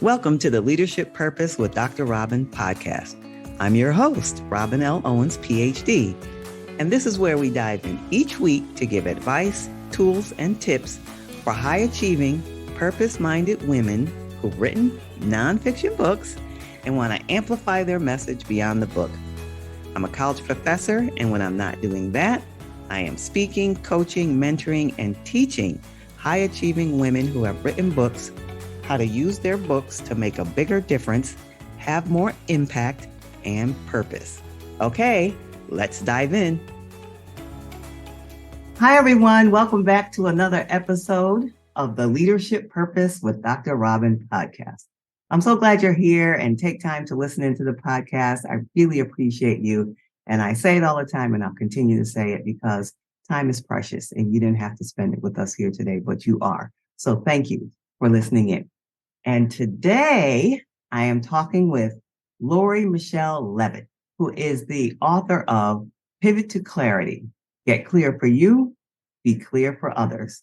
Welcome to the Leadership Purpose with Dr. Robin podcast. I'm your host, Robin L. Owens, PhD, and this is where we dive in each week to give advice, tools, and tips for high-achieving, purpose-minded women who've written nonfiction books and want to amplify their message beyond the book. I'm a college professor, and when I'm not doing that, I am speaking, coaching, mentoring, and teaching high-achieving women who have written books how to use their books to make a bigger difference, have more impact, and purpose. Okay, let's dive in. Hi, everyone. Welcome back to another episode of the Leadership Purpose with Dr. Robin podcast. I'm so glad you're here and take time to listen into the podcast. I really appreciate you. And I say it all the time, and I'll continue to say it because time is precious and you didn't have to spend it with us here today, but you are. So thank you for listening in. And today I am talking with Michele Leavitt, who is the author of Pivot to Clarity, Get Clear for You, Be Clear for Others,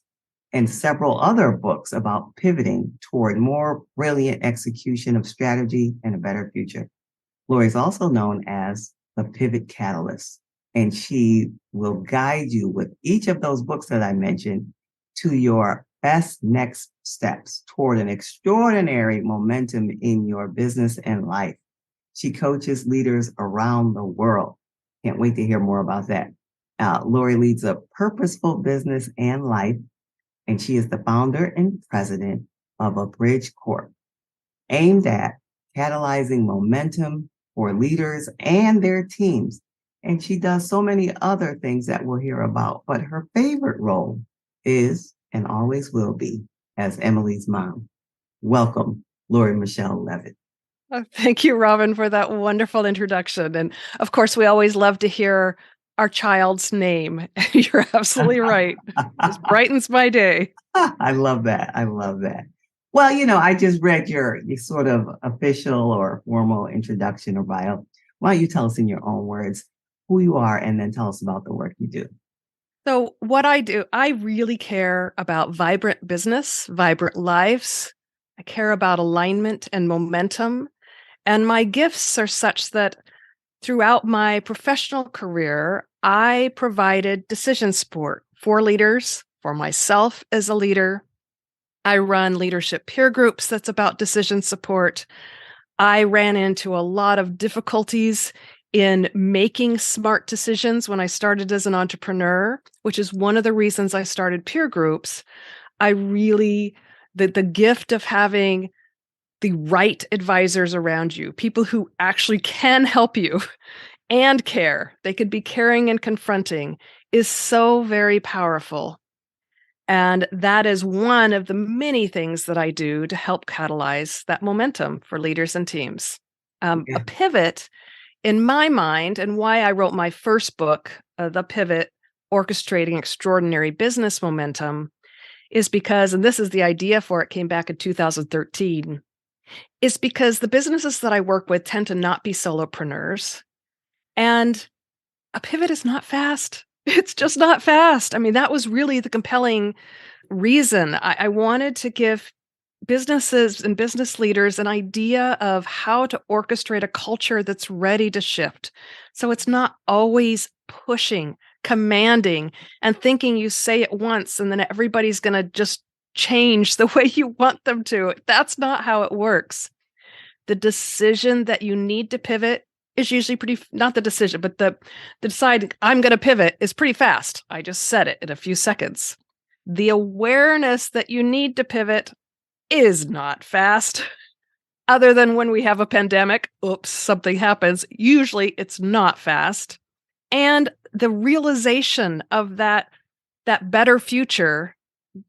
and several other books about pivoting toward more brilliant execution of strategy and a better future. Lori is also known as the Pivot Catalyst, and she will guide you with each of those books that I mentioned to your best next steps toward an extraordinary momentum in your business and life. She coaches leaders around the world. Can't wait to hear more about that. Lori leads a purposeful business and life, and she is the founder and president of Abrige Corp, aimed at catalyzing momentum for leaders and their teams. And she does so many other things that we'll hear about, but her favorite role is and always will be as Emily's mom. Welcome, Michele Leavitt. Oh, thank you, Robin, for that wonderful introduction. And of course, we always love to hear our child's name. You're absolutely right. Just brightens my day. I love that. I love that. Well, I just read your sort of official or formal introduction or bio. Why don't you tell us in your own words who you are and then tell us about the work you do? So what I do, I really care about vibrant business, vibrant lives. I care about alignment and momentum. And my gifts are such that throughout my professional career, I provided decision support for leaders, for myself as a leader. I run leadership peer groups that's about decision support. I ran into a lot of difficulties in making smart decisions when I started as an entrepreneur, which is one of the reasons I started peer groups. The gift of having the right advisors around you, people who actually can help you and care, they could be caring and confronting, is so very powerful. And that is one of the many things that I do to help catalyze that momentum for leaders and teams. A pivot, in my mind, and why I wrote my first book, The Pivot, Orchestrating Extraordinary Business Momentum, is because, and this is the idea for it, came back in 2013, is because the businesses that I work with tend to not be solopreneurs. And a pivot is not fast. It's just not fast. I mean, that was really the compelling reason. I wanted to give businesses and business leaders an idea of how to orchestrate a culture that's ready to shift. So it's not always pushing, commanding, and thinking you say it once and then everybody's going to just change the way you want them to. That's not how it works. The decision that you need to pivot is usually not the decision, but the decide I'm going to pivot is pretty fast. I just said it in a few seconds. The awareness that you need to pivot is not fast. Other than when we have a pandemic, something happens. Usually it's not fast. And the realization of that better future,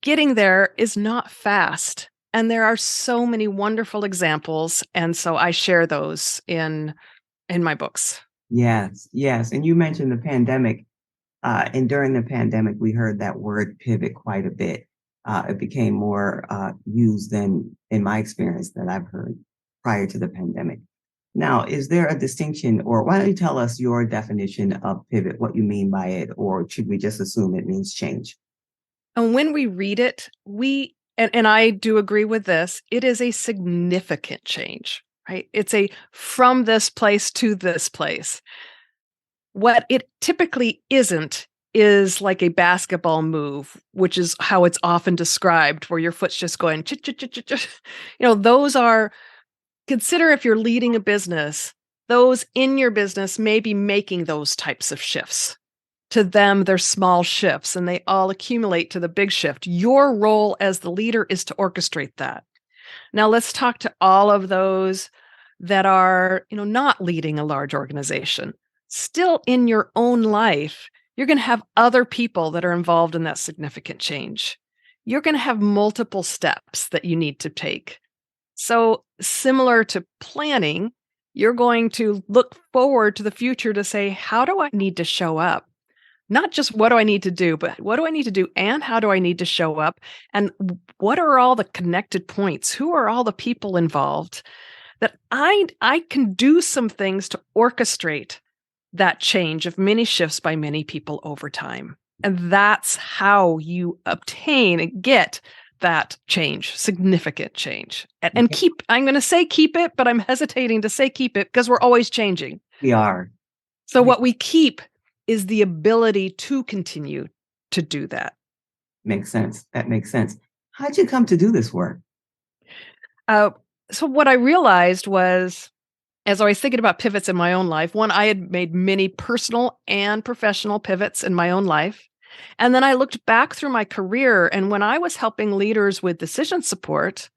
getting there is not fast. And there are so many wonderful examples. And so I share those in my books. Yes. And you mentioned the pandemic. And during the pandemic, we heard that word pivot quite a bit. It became more used than, in my experience, that I've heard prior to the pandemic. Now, is there a distinction, or why don't you tell us your definition of pivot, what you mean by it, or should we just assume it means change? And when we read it, and I do agree with this, it is a significant change, right? It's a from this place to this place. What it typically isn't is like a basketball move, which is how it's often described, where your foot's just going, those are, consider if you're leading a business, those in your business may be making those types of shifts. To them, they're small shifts and they all accumulate to the big shift. Your role as the leader is to orchestrate that. Now let's talk to all of those that are, not leading a large organization. Still in your own life, you're going to have other people that are involved in that significant change. You're going to have multiple steps that you need to take. So similar to planning, you're going to look forward to the future to say, how do I need to show up? Not just what do I need to do, but what do I need to do and how do I need to show up? And what are all the connected points? Who are all the people involved? That I can do some things to orchestrate that change of many shifts by many people over time. And that's how you obtain and get that change, significant change. And keep, I'm going to say keep it, but I'm hesitating to say keep it because we're always changing. We are. So what we keep is the ability to continue to do that. Makes sense. That makes sense. How'd you come to do this work? So what I realized was, as I was thinking about pivots in my own life, one, I had made many personal and professional pivots in my own life. And then I looked back through my career, and when I was helping leaders with decision support,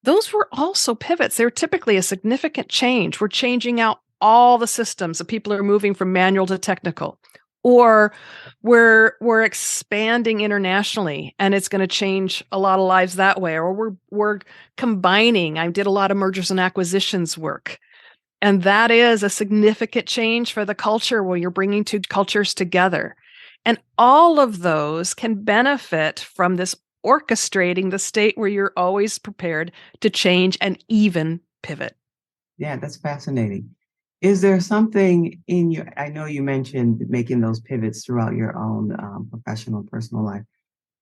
those were also pivots. They were typically a significant change. We're changing out all the systems that people are moving from manual to technical, or we're expanding internationally and it's going to change a lot of lives that way, or we're combining. I did a lot of mergers and acquisitions work, and that is a significant change for the culture where you're bringing two cultures together. And all of those can benefit from this orchestrating the state where you're always prepared to change and even pivot. Yeah, that's fascinating. Is there something in your, I know you mentioned making those pivots throughout your own professional, personal life.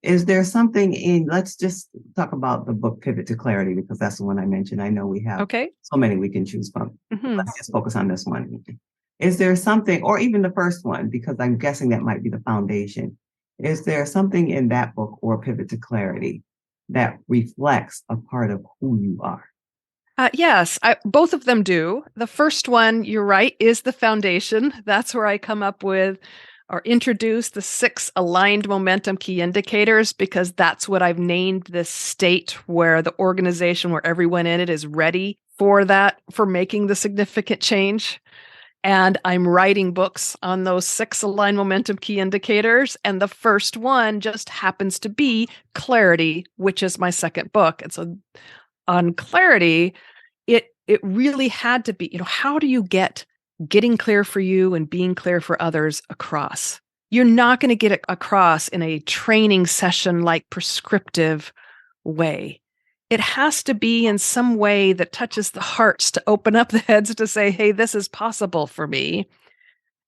Is there something in, let's just talk about the book Pivot to Clarity, because that's the one I mentioned. I know we have so many we can choose from. Mm-hmm. Let's just focus on this one. Is there something, or even the first one, because I'm guessing that might be the foundation. Is there something in that book or Pivot to Clarity that reflects a part of who you are? Yes, both of them do. The first one, you're right, is the foundation. That's where I come up with or introduce the 6 aligned momentum key indicators, because that's what I've named this state where the organization, where everyone in it is ready for that, for making the significant change. And I'm writing books on those 6 aligned momentum key indicators. And the first one just happens to be Clarity, which is my second book. And so on Clarity, it really had to be, how do you get getting clear for you and being clear for others across? You're not going to get it across in a training session like prescriptive way. It has to be in some way that touches the hearts to open up the heads to say, hey, this is possible for me.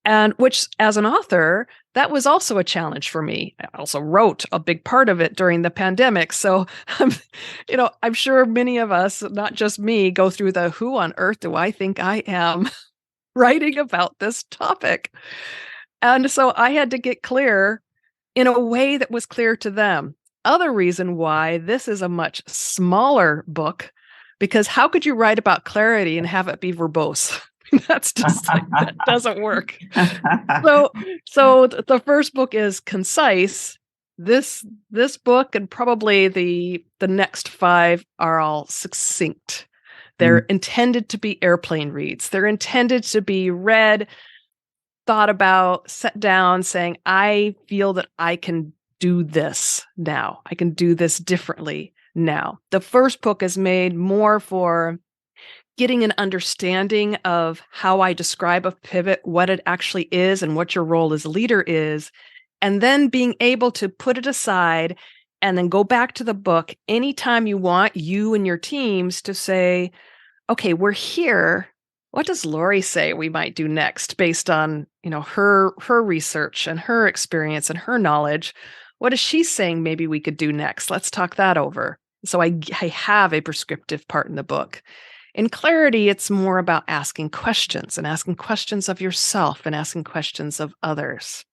And which, as an author, that was also a challenge for me. I also wrote a big part of it during the pandemic. So, I'm sure many of us, not just me, go through the who on earth do I think I am writing about this topic? And so I had to get clear in a way that was clear to them. Other reason why this is a much smaller book, because how could you write about clarity and have it be verbose? That's just that doesn't work. So the first book is concise. This book and probably the next 5 are all succinct. They're intended to be airplane reads. They're intended to be read, thought about, set down, saying, I feel that I can do this now. I can do this differently now. The first book is made more for getting an understanding of how I describe a pivot, what it actually is, and what your role as a leader is, and then being able to put it aside and then go back to the book anytime you want, you and your teams, to say, okay, we're here. What does Lori say we might do next based on, her research and her experience and her knowledge? What is she saying maybe we could do next? Let's talk that over. So I have a prescriptive part in the book. In clarity, it's more about asking questions and asking questions of yourself and asking questions of others.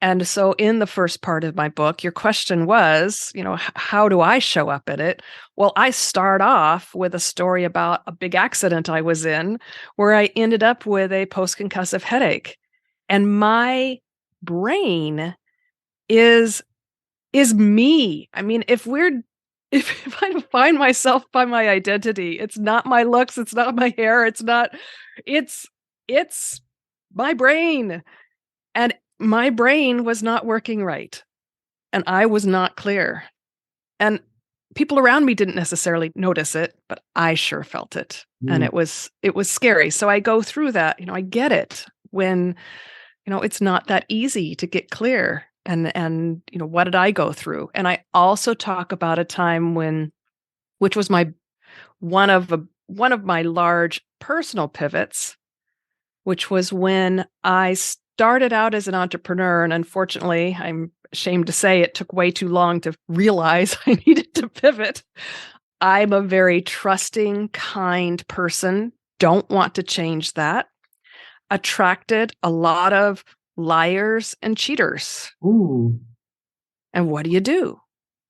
And so in the first part of my book, your question was, how do I show up at it? Well, I start off with a story about a big accident I was in where I ended up with a post-concussive headache. And my brain is me. I mean, if I define myself by my identity, it's not my looks, it's not my hair, it's my brain. And my brain was not working right. And I was not clear. And people around me didn't necessarily notice it, but I sure felt it. And Mm. it was scary. So I go through that, I get it when, it's not that easy to get clear. And what did I go through? And I also talk about a time which was one of my large personal pivots, which was when I started out as an entrepreneur. And unfortunately, I'm ashamed to say it took way too long to realize I needed to pivot. I'm a very trusting, kind person. Don't want to change that. Attracted a lot of liars and cheaters. Ooh. And what do?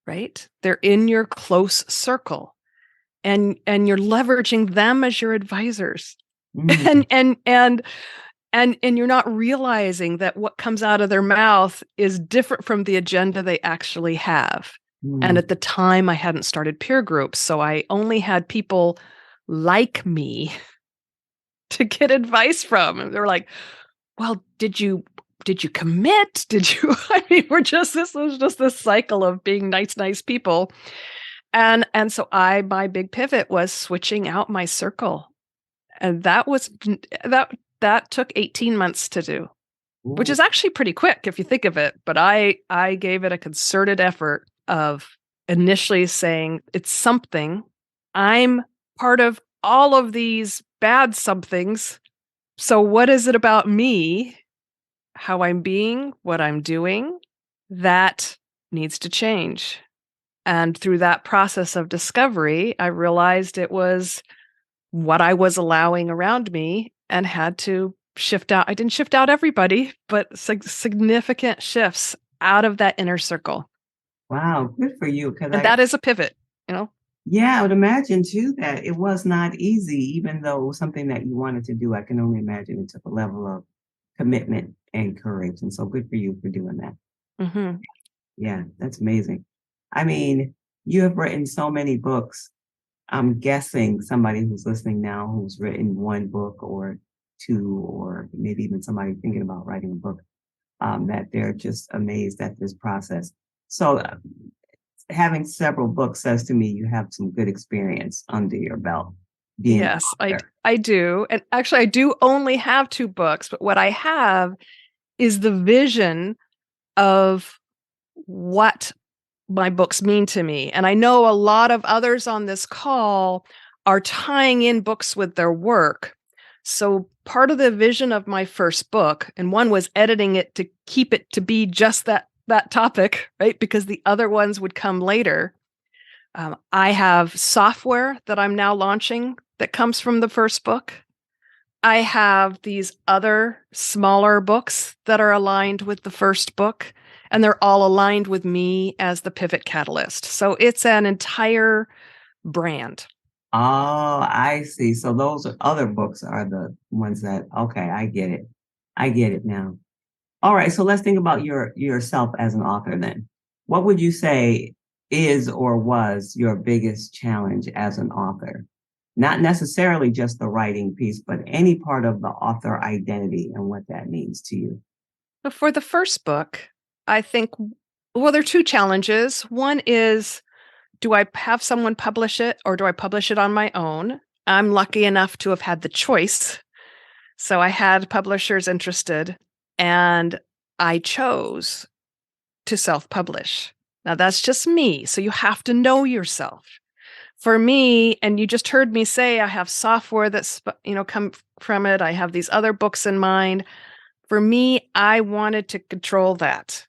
Right? They're in your close circle. And you're leveraging them as your advisors. Mm. And you're not realizing that what comes out of their mouth is different from the agenda they actually have. And Mm. at the time, I hadn't started peer groups, so I only had people like me to get advice from. And they were like, "Well, did you commit? Did you?" I mean, this was just this cycle of being nice people. And so my big pivot was switching out my circle, and that took 18 months to do, which Ooh. is actually pretty quick if you think of it. But I gave it a concerted effort of initially saying, it's something. I'm part of all of these bad somethings. So what is it about me, how I'm being, what I'm doing, that needs to change? And through that process of discovery, I realized it was what I was allowing around me and had to shift out. I didn't shift out everybody, but significant shifts out of that inner circle. Wow, good for you. And that is a pivot, Yeah, I would imagine too that it was not easy, even though it was something that you wanted to do. I can only imagine it took a level of commitment and courage. And so good for you for doing that. Mm-hmm. Yeah, that's amazing. I mean, you have written so many books. I'm guessing somebody who's listening now who's written one book or two, or maybe even somebody thinking about writing a book, that they're just amazed at this process. So, having several books says to me you have some good experience under your belt being an Yes, author. I do. And actually, I do only have 2 books, but what I have is the vision of what my books mean to me. And I know a lot of others on this call are tying in books with their work. So part of the vision of my first book, and one was editing it to keep it to be just that topic, right? Because the other ones would come later. I have software that I'm now launching that comes from the first book. I have these other smaller books that are aligned with the first book, and they're all aligned with me as the pivot catalyst. So it's an entire brand. Oh, I see. So those other books are the ones that, okay, I get it. I get it now. All right. So let's think about yourself as an author then. What would you say is or was your biggest challenge as an author? Not necessarily just the writing piece, but any part of the author identity and what that means to you. But for the first book, I think, well, there are 2 challenges. One is, do I have someone publish it or do I publish it on my own? I'm lucky enough to have had the choice. So I had publishers interested, and I chose to self-publish. Now that's just me. So you have to know yourself. For me, and you just heard me say, I have software that's, come from it. I have these other books in mind. For me, I wanted to control that.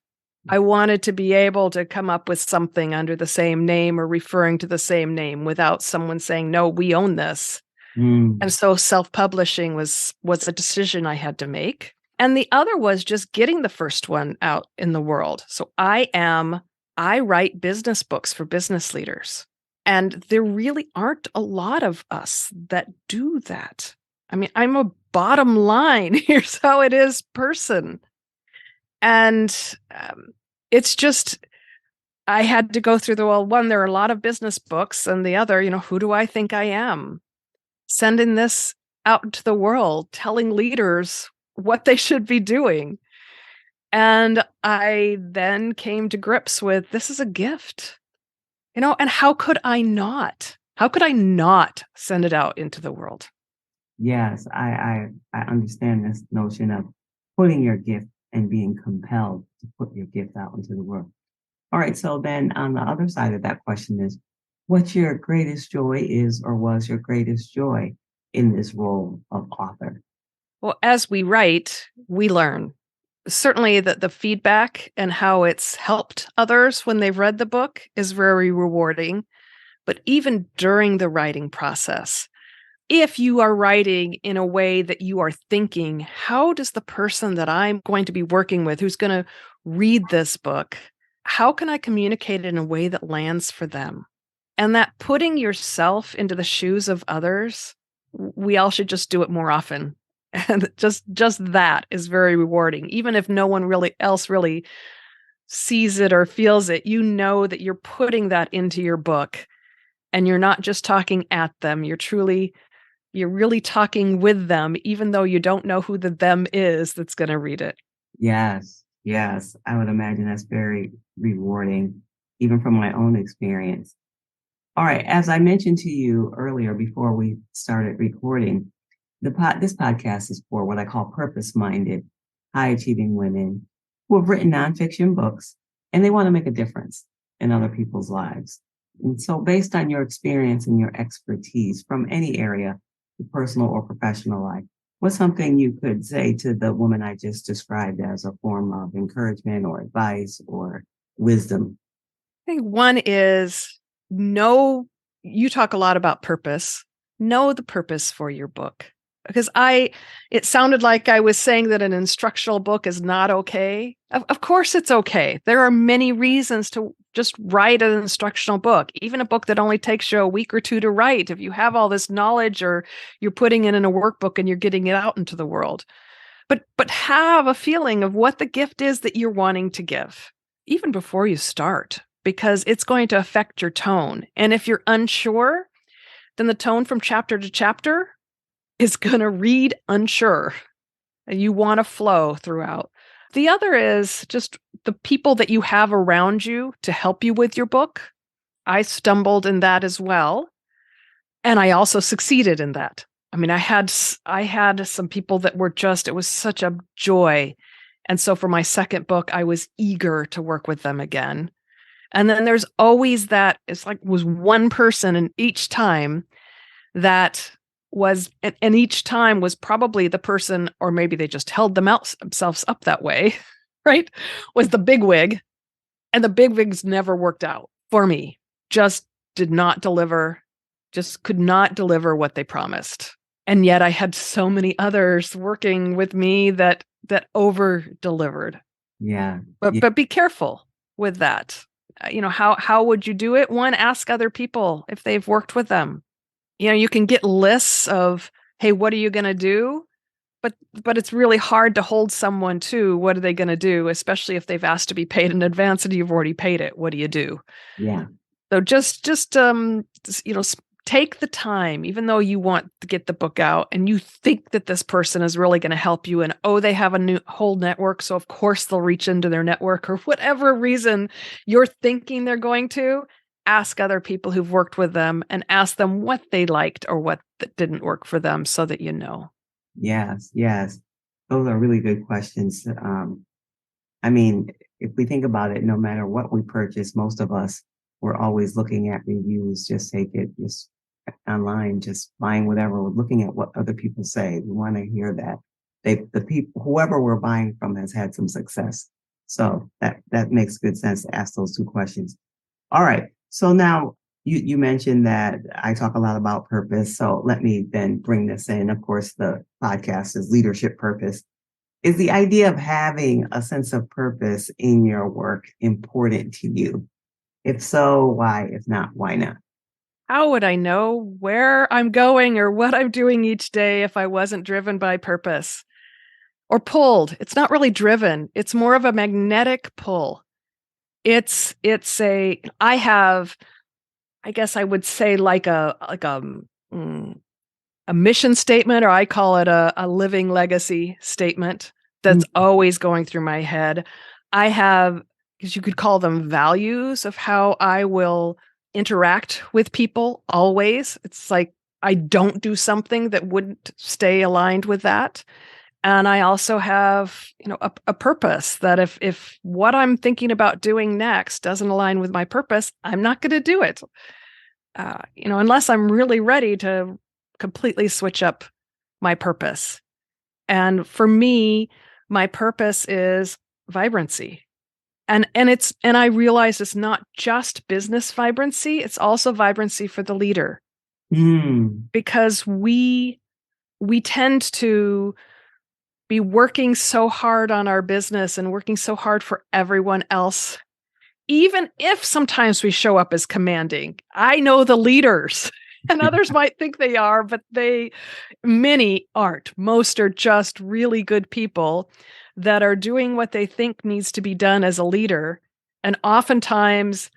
I wanted to be able to come up with something under the same name or referring to the same name without someone saying, no, we own this. And so self-publishing was a decision I had to make. And the other was just getting the first one out in the world. So I write business books for business leaders. And there really aren't a lot of us that do that. I mean, I'm a bottom line, here's how it is person. And it's just, I had to go through one, there are a lot of business books, and the other, who do I think I am? Sending this out into the world, telling leaders what they should be doing. And I then came to grips with, this is a gift, and how could I not? How could I not send it out into the world? Yes, I understand this notion of putting your gift and being compelled to put your gift out into the world. All right, so then on the other side of that question is, what's your greatest joy is or was your greatest joy in this role of author? Well, as we write, we learn. Certainly the feedback and how it's helped others when they've read the book is very rewarding. But even during the writing process, if you are writing in a way that you are thinking, how does the person that I'm going to be working with, who's going to read this book, how can I communicate it in a way that lands for them? And that putting yourself into the shoes of others, we all should just do it more often. And just that is very rewarding. Even if no one else really sees it or feels it, that you're putting that into your book and you're not just talking at them. You're really talking with them, even though you don't know who the them is that's going to read it. Yes, I would imagine that's very rewarding, even from my own experience. All right, as I mentioned to you earlier before we started recording, this podcast is for what I call purpose-minded, high-achieving women who have written nonfiction books and they want to make a difference in other people's lives. And so based on your experience and your expertise from any area, personal or professional life, what's something you could say to the woman I just described as a form of encouragement or advice or wisdom? I think one is you talk a lot about purpose. Know the purpose for your book. Because it sounded like I was saying that an instructional book is not okay. Of course it's okay. There are many reasons to just write an instructional book, even a book that only takes you a week or two to write. If you have all this knowledge or you're putting it in a workbook and you're getting it out into the world. But have a feeling of what the gift is that you're wanting to give, even before you start, because it's going to affect your tone. And if you're unsure, then the tone from chapter to chapter is going to read unsure, and you want to flow throughout. The other is just the people that you have around you to help you with your book. I stumbled in that as well, and I also succeeded in that. I mean, I had some people that were it was such a joy. And so for my second book, I was eager to work with them again. And then there's always was one person in each time that was, and each time was probably the person, or maybe they just held themselves up that way, right? Was the bigwig. And the bigwigs never worked out for me. Just did not deliver, just could not deliver what they promised. And yet I had so many others working with me that over delivered. Yeah. But be careful with that. How would you do it? One, ask other people if they've worked with them. You can get lists of, hey, what are you going to do? But it's really hard to hold someone to what are they going to do, especially if they've asked to be paid in advance and you've already paid it. What do you do? Yeah. So just take the time, even though you want to get the book out and you think that this person is really going to help you, and they have a whole network, so of course they'll reach into their network, or whatever reason you're thinking they're going to. Ask other people who've worked with them and ask them what they liked or what didn't work for them, so that you know. Yes. Those are really good questions. I mean, if we think about it, no matter what we purchase, most of us, we're always looking at reviews, just online, just buying whatever. We're looking at what other people say. We want to hear that the people, whoever we're buying from, has had some success. So that makes good sense to ask those two questions. All right. So now you mentioned that I talk a lot about purpose. So let me then bring this in. Of course, the podcast is Leadership Purpose. Is the idea of having a sense of purpose in your work important to you? If so, why? If not, why not? How would I know where I'm going or what I'm doing each day if I wasn't driven by purpose or pulled? It's not really driven. It's more of a magnetic pull. I have, I guess I would say mm, a mission statement, or I call it a living legacy statement Mm. that's always going through my head. I have, because you could call them values of how I will interact with people always. It's like I don't do something that wouldn't stay aligned with that. And I also have, a purpose that if what I'm thinking about doing next doesn't align with my purpose, I'm not going to do it. Unless I'm really ready to completely switch up my purpose. And for me, my purpose is vibrancy. And I realize it's not just business vibrancy, it's also vibrancy for the leader. Mm. Because we tend to be working so hard on our business and working so hard for everyone else, even if sometimes we show up as commanding. I know the leaders and others might think they are, but many aren't. Most are just really good people that are doing what they think needs to be done as a leader. And oftentimes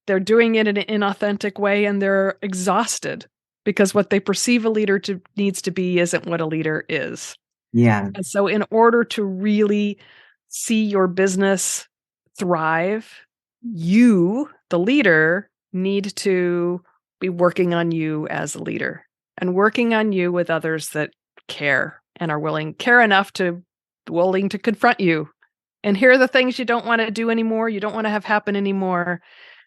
they're doing it in an inauthentic way and they're exhausted because what they perceive a leader needs to be isn't what a leader is. Yeah. And so in order to really see your business thrive, you, the leader, need to be working on you as a leader and working on you with others that care and are care enough to willing to confront you and hear the things you don't want to do anymore, you don't want to have happen anymore,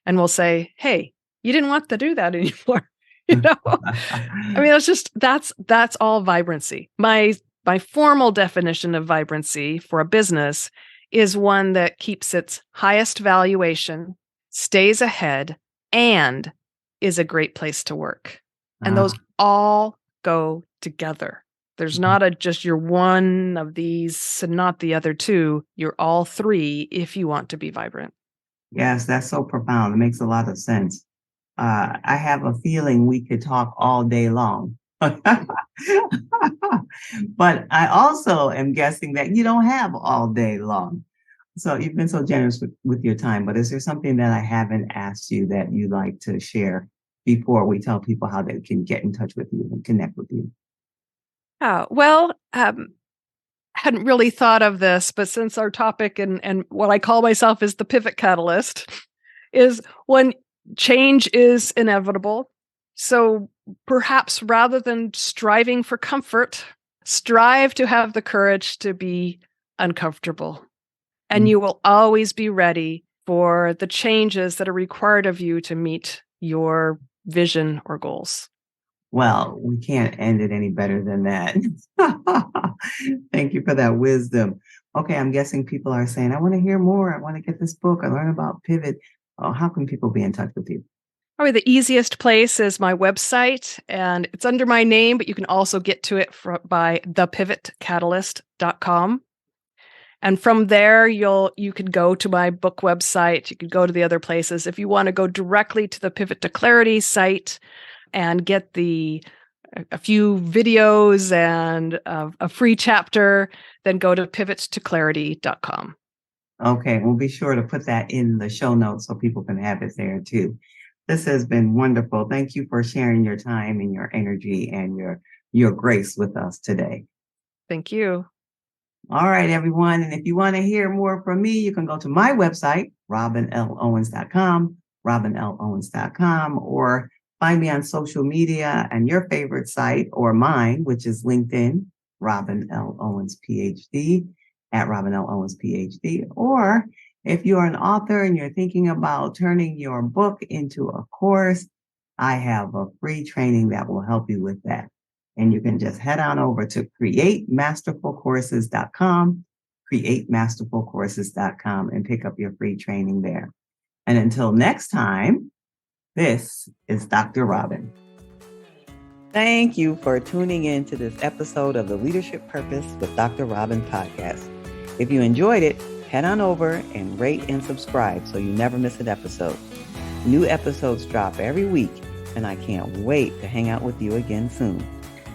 and will say, "Hey, you didn't want to do that anymore." I mean, that's all vibrancy. My formal definition of vibrancy for a business is one that keeps its highest valuation, stays ahead, and is a great place to work. And those all go together. There's not just you're one of these and not the other two. You're all three if you want to be vibrant. Yes, that's so profound. It makes a lot of sense. I have a feeling we could talk all day long. But I also am guessing that you don't have all day long. So you've been so generous with your time, but is there something that I haven't asked you that you'd like to share before we tell people how they can get in touch with you and connect with you? Hadn't really thought of this, but since our topic and what I call myself is the pivot catalyst, is when change is inevitable. So perhaps rather than striving for comfort, strive to have the courage to be uncomfortable. And you will always be ready for the changes that are required of you to meet your vision or goals. Well, we can't end it any better than that. Thank you for that wisdom. Okay, I'm guessing people are saying, I want to hear more. I want to get this book. I learn about pivot. Oh, how can people be in touch with you? Probably the easiest place is my website, and it's under my name, but you can also get to it by thepivotcatalyst.com. And from there, you could go to my book website. You could go to the other places. If you want to go directly to the Pivot to Clarity site and get a few videos and a free chapter, then go to pivottoclarity.com. Okay, we'll be sure to put that in the show notes so people can have it there too. This has been wonderful. Thank you for sharing your time and your energy and your grace with us today. Thank you. All right, everyone. And if you want to hear more from me, you can go to my website, robinlowens.com, or find me on social media and your favorite site or mine, which is LinkedIn, Robin L. Owens, PhD, at Robin L. Owens, PhD. Or if you're an author and you're thinking about turning your book into a course, I have a free training that will help you with that. And you can just head on over to createmasterfulcourses.com, createmasterfulcourses.com and pick up your free training there. And until next time, this is Dr. Robin. Thank you for tuning in to this episode of the Leadership Purpose with Dr. Robin podcast. If you enjoyed it, head on over and rate and subscribe so you never miss an episode. New episodes drop every week, and I can't wait to hang out with you again soon.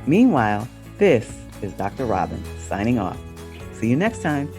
Meanwhile, this is Dr. Robin signing off. See you next time.